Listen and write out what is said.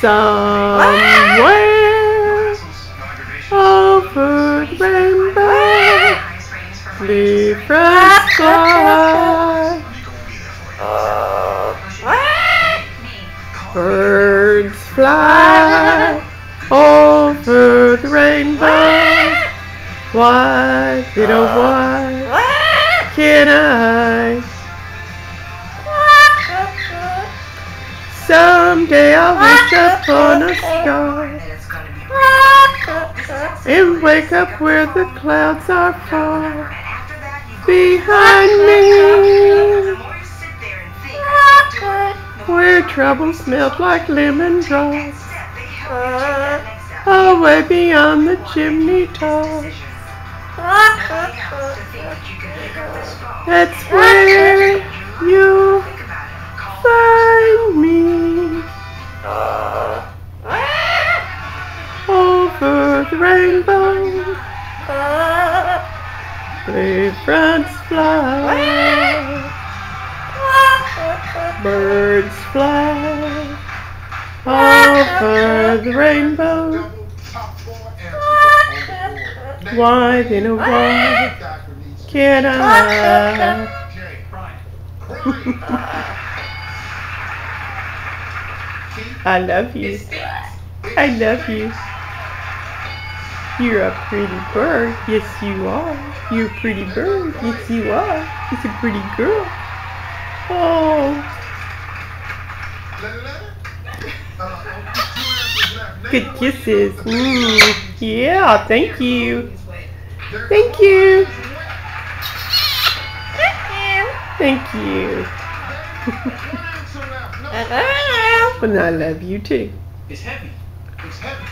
Somewhere over the rainbow, different fly. Birds fly over the rainbow. Why, little why, can I? Someday I'll wish upon a star and wake up where the clouds are far behind me, where trouble smelled like lemon drops, away beyond the chimney top. That's where you'll find me, over the rainbow, different fly, birds fly over the rainbow. Why then, oh why can't I? I love you. I love you. You're a pretty bird. Yes, you are. You're a pretty bird. Yes, you are. It's a pretty girl. Oh. Good kisses. Yeah, thank you. Thank you. Thank you. And I love you too. It's heavy. It's heavy.